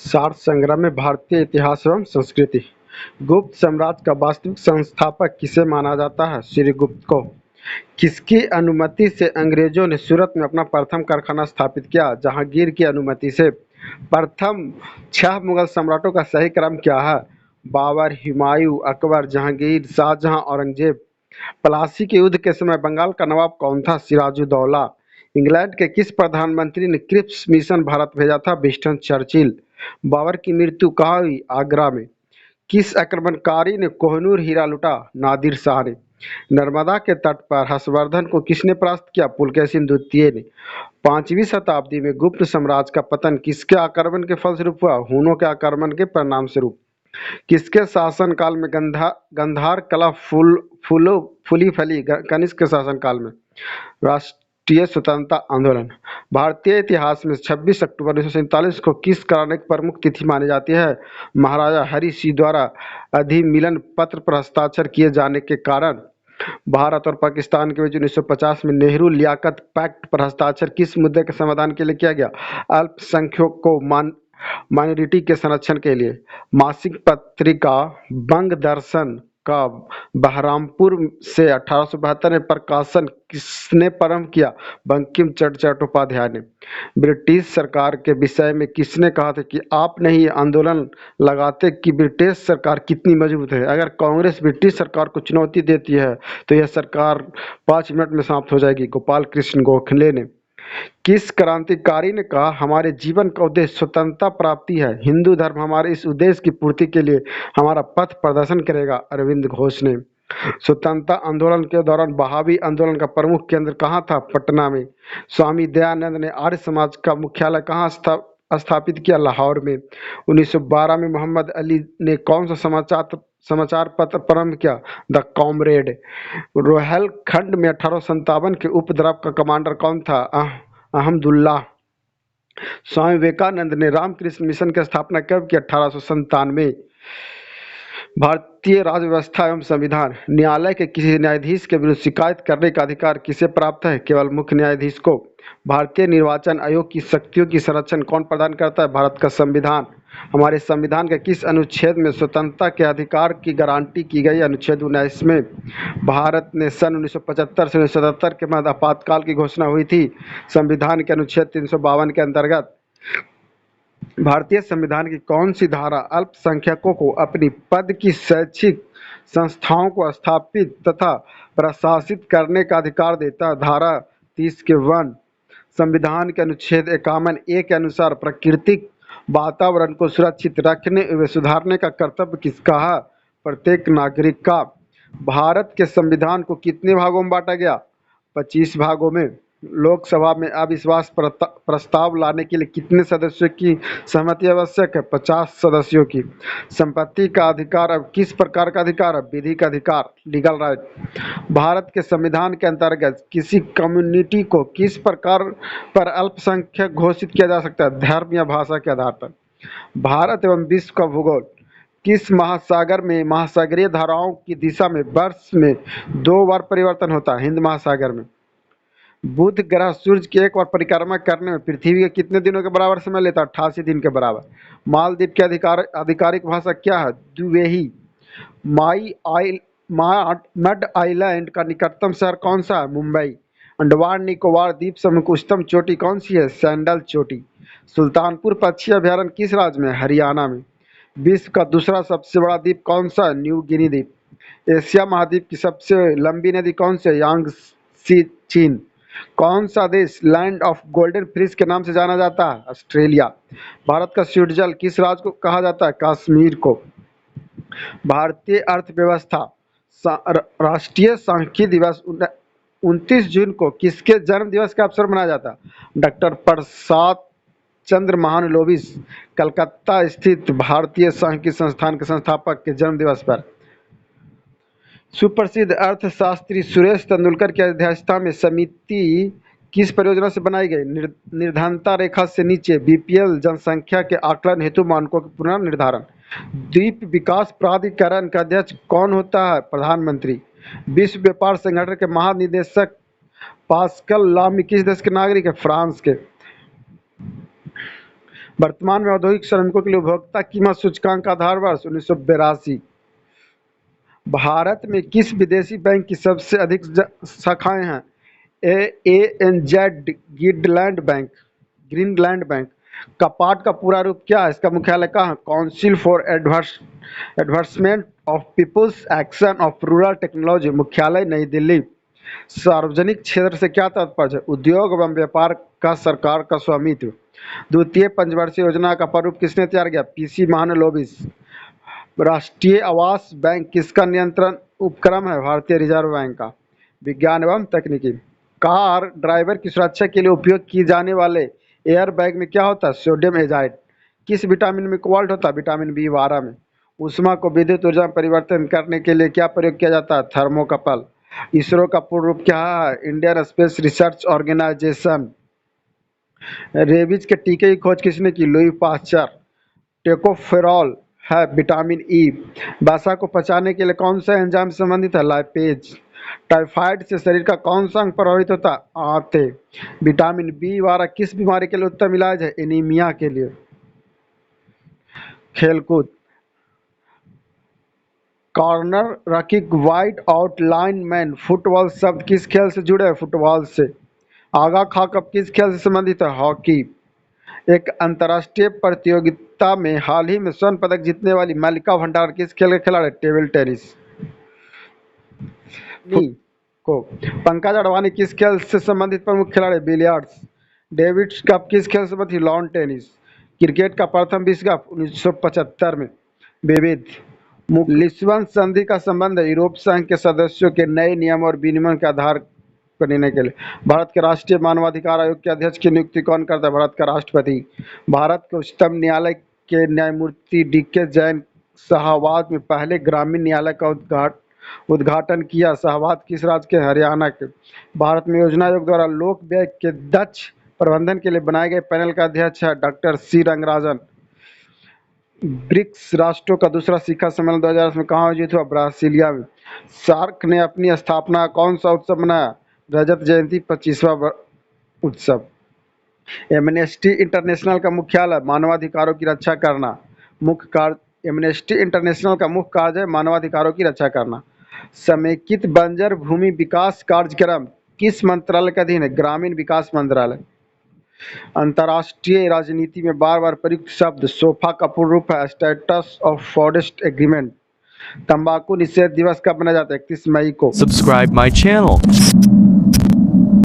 सार संग्रह में भारतीय इतिहास एवं संस्कृति। गुप्त साम्राज्य का वास्तविक संस्थापक किसे माना जाता है? श्रीगुप्त को। किसकी अनुमति से अंग्रेजों ने सूरत में अपना प्रथम कारखाना स्थापित किया? जहांगीर की अनुमति से। प्रथम 6 मुगल सम्राटों का सही क्रम क्या है? बाबर, हुमायूं, अकबर, जहांगीर, शाहजहां, औरंगजेब। प्लासी के युद्ध के समय बंगाल का नवाब कौन था? सिराजुद्दौला। इंग्लैंड के किस प्रधानमंत्री ने क्रिप्स मिशन भारत भेजा था? Winston Churchill. बाबर की मृत्यु कहाँ हुई? आगरा में। किस आक्रमणकारी ने कोहिनूर हीरा लूटा? नादिर शाह ने। नर्मदा के तट पर हर्षवर्धन को किसने परास्त किया? पुलकेशिन द्वितीय ने। 5वीं शताब्दी में गुप्त साम्राज्य का पतन किसके आक्रमण के फलस्वरूप हुआ? हुनों के आक्रमण के परिणाम स्वरूप। किसके शासनकाल में गंधार कला फूली फली? कनिष्क के शासनकाल में। राष्ट्रीय स्वतंत्रता आंदोलन। भारतीय इतिहास में 26 अक्टूबर 1947 को किस कारण की प्रमुख तिथि मानी जाती है? महाराजा हरि सिंह द्वारा अधिमिलन पत्र पर हस्ताक्षर किए जाने के कारण। भारत और पाकिस्तान के बीच 1950 में नेहरू लियाकत पैक्ट पर हस्ताक्षर किस मुद्दे के समाधान के लिए किया गया? अल्पसंख्यकों को माइनॉरिटी के संरक्षण के लिए। मासिक पत्रिका बंग दर्शन का बहरामपुर से 1872 में प्रकाशन किसने प्रारंभ किया? बंकिम चंद्र चट्टोपाध्याय ने। ब्रिटिश सरकार के विषय में किसने कहा था कि आप नहीं ये आंदोलन लगाते कि ब्रिटिश सरकार कितनी मजबूत है? अगर कांग्रेस ब्रिटिश सरकार को चुनौती देती है तो यह सरकार 5 मिनट में समाप्त हो जाएगी। गोपाल कृष्ण गोखले ने। किस क्रांतिकारी ने कहा हमारे जीवन का उद्देश्य स्वतंत्रता प्राप्ति है? हिंदू धर्म हमारे इस उद्देश्य की पूर्ति के लिए हमारा पथ प्रदर्शन करेगा। अरविंद घोष ने। स्वतंत्रता आंदोलन के दौरान बहावी आंदोलन का प्रमुख केंद्र कहाँ था? पटना में। स्वामी दयानंद ने आर्य समाज का मुख्यालय कहाँ स्थापित किया? लाहौर में। 1912 में मोहम्मद अली ने कौन सा समाचार पत्र प्रारंभ किया? The comrade. रोहिलखंड में 1857 के उपद्रव का कमांडर कौन था? अहमदुल्ला। स्वामी विवेकानंद ने रामकृष्ण मिशन की स्थापना कब की? 1897। भारतीय राज्य व्यवस्था एवं संविधान। न्यायालय के किसी न्यायाधीश के विरुद्ध शिकायत करने का अधिकार किसे प्राप्त है? केवल मुख्य न्यायाधीश को। भारतीय निर्वाचन आयोग की शक्तियों की संरक्षण कौन प्रदान करता है? भारत का संविधान। हमारे संविधान के किस अनुच्छेद में स्वतंत्रता के अधिकार की गारंटी की गई? अनुच्छेद 19 में। भारत ने सन 1975 से 1977 के बाद आपातकाल की घोषणा हुई थी। संविधान के अनुच्छेद 352 के अंतर्गत। भारतीय संविधान की कौन सी धारा अल्पसंख्यकों को अपनी पद की शैक्षिक संस्थाओं को स्थापित तथा प्रशासित करने का अधिकार देता है? धारा 30 के 1। संविधान के अनुच्छेद 51A के अनुसार प्राकृतिक वातावरण को सुरक्षित रखने व सुधारने का कर्तव्य किसका है? प्रत्येक नागरिक का। भारत के संविधान को कितने भागों में बांटा गया? 25 भागों में। लोकसभा में अविश्वास प्रस्ताव लाने के लिए कितने सदस्यों की सहमति आवश्यक है? 50 सदस्यों की। संपत्ति का अधिकार अब किस प्रकार का अधिकार है? विधिक अधिकार, लीगल राइट। भारत के संविधान के अंतर्गत किसी कम्युनिटी को किस प्रकार पर अल्पसंख्यक घोषित किया जा सकता है? धर्म या भाषा के आधार पर। भारत एवं विश्व का भूगोल। किस महासागर में महासागरीय धाराओं की दिशा में वर्ष में 2 बार परिवर्तन होता है? हिंद महासागर में। बुध ग्रह सूर्य की एक बार परिक्रमा करने में पृथ्वी के कितने दिनों के बराबर समय लेता है? 88 दिन के बराबर। मालदीव की आधिकारिक भाषा क्या है? द्विवेही। मड आइलैंड का निकटतम शहर कौन सा है? मुंबई। अंडमान निकोबार द्वीप समूह की उच्चतम चोटी कौन सी है? सैंडल चोटी। सुल्तानपुर पक्षी अभयारण्य किस राज्य में? हरियाणा में। विश्व का दूसरा सबसे बड़ा द्वीप कौन सा है? न्यू गिनी द्वीप। एशिया महाद्वीप की सबसे लंबी नदी कौन सी है? यांगसी, चीन। कौन सा देश लैंड ऑफ गोल्डन फिश के नाम से जाना जाता है? ऑस्ट्रेलिया। भारत का स्विट्जरलैंड किस राज्य को कहा जाता है? कश्मीर को। भारतीय अर्थव्यवस्था। राष्ट्रीय सांख्यिकी दिवस 29 जून को किसके जन्म दिवस के अवसर मनाया जाता है? डॉक्टर प्रसाद चंद्र महालनोबिस। कलकत्ता स्थित भारतीय सांख्यिकी संस्थान के संस्थापक के जन्म दिवस पर। सुप्रसिद्ध अर्थशास्त्री सुरेश तेंदुलकर की अध्यक्षता में समिति किस परियोजना से बनाई गई? निर्धनता रेखा से नीचे बीपीएल जनसंख्या के आकलन हेतु मानकों के पुनर्निर्धारण। द्वीप विकास प्राधिकरण का अध्यक्ष कौन होता है? प्रधानमंत्री। विश्व व्यापार संगठन के महानिदेशक पास्कल लामी किस देश के नागरिक है? फ्रांस के। वर्तमान में औद्योगिक श्रमिकों के लिए उपभोक्ता कीमत सूचकांक का आधार वर्ष 1982। भारत में किस विदेशी बैंक की सबसे अधिक शाखाएं हैं? ANZ Greenland bank. कपाट का पूरा रूप क्या है? इसका मुख्यालय कहाँ है? Council for advancement of people's action of rural technology, मुख्यालय नई दिल्ली। सार्वजनिक क्षेत्र से क्या तात्पर्य है? उद्योग एवं व्यापार का सरकार का स्वामित्व। द्वितीय पंचवर्षीय योजना का प्रारूप किसने तैयार किया? PC महालनोबिस। राष्ट्रीय आवास बैंक किसका नियंत्रण उपक्रम है? भारतीय रिजर्व बैंक का। विज्ञान एवं तकनीकी। कार ड्राइवर की सुरक्षा के लिए उपयोग किए जाने वाले एयर बैग में क्या होता है? Sodium azide. किस विटामिन में कोबाल्ट होता है? विटामिन B12 में। ऊष्मा को विद्युत ऊर्जा में परिवर्तन करने के लिए क्या प्रयोग किया जाता है? थर्मोकपल। इसरो का पूर्ण रूप क्या है? Indian space research organisation. Rabies के टीके की खोज किसने की? Louis Pasteur. टेकोफेरॉल है विटामिन E। वसा को पचाने के लिए कौन सा एंजाइम संबंधित है? लाइपेज। टाइफाइड से शरीर का कौन सा अंग प्रभावित होता है? आंते। विटामिन B12 किस बीमारी के लिए उत्तम इलाज है? एनीमिया के लिए। खेलकूद। Corner rucking wide outline man football शब्द किस खेल से जुड़े हैं? फुटबॉल से। आगा खा कप किस खेल से संबंधित है? हॉकी। एक अंतर्राष्ट्रीय प्रतियोगिता में हाल ही में स्वर्ण पदक जीतने वाली मल्लिका भंडार किस खेल के खिलाड़ी? Table tennis. को पंकज अडवाणी किस खेल से संबंधित प्रमुख खिलाड़ी? बिलियर्ड्स। डेविड कप किस खेल से संबंधित? Lawn tennis. क्रिकेट का प्रथम विश्व कप 1975 में। विविध। लिस्बन संधि का संबंध है यूरोप संघ के सदस्यों के नए नियम और विनियमों के आधार करने के लिए। भारत के राष्ट्रीय मानवाधिकार आयोग के अध्यक्ष की नियुक्ति कौन करता है? भारत का राष्ट्रपति। भारत के उच्चतम न्यायालय के न्यायमूर्ति DK जैन शाहबाद में पहले ग्रामीण न्यायालय का उद्घाटन किया। शाहबाद किस राज्य के? हरियाणा के। भारत में योजना आयोग द्वारा लोक व्यय के दक्ष प्रबंधन के लिए बनाए गए पैनल का अध्यक्ष है डॉक्टर C रंगराजन। ब्रिक्स राष्ट्रों का दूसरा शिखर सम्मेलन 2010 में कहाँ आयोजित हुआ? ब्रासीलिया में। सार्क ने अपनी स्थापना कौन सा उत्सव मनाया? रजत जयंती 25वां उत्सव। एमनेस्टी इंटरनेशनल का मुख्यालय मानवाधिकारों की रक्षा करना। मुख्य कार्य एमनेस्टी इंटरनेशनल का मुख्य कार्य है मानवाधिकारों की रक्षा करना। समेकित बंजर भूमि विकास कार्यक्रम किस मंत्रालय के अधीन है? ग्रामीण विकास मंत्रालय। अंतर्राष्ट्रीय राजनीति में बार बार प्रयुक्त शब्द सोफा का पूर्ण रूप है स्टेटस ऑफ फॉरेस्ट एग्रीमेंट। तंबाकू निषेध दिवस कब मनाया जाता है? 31 मई को। Subscribe my channel.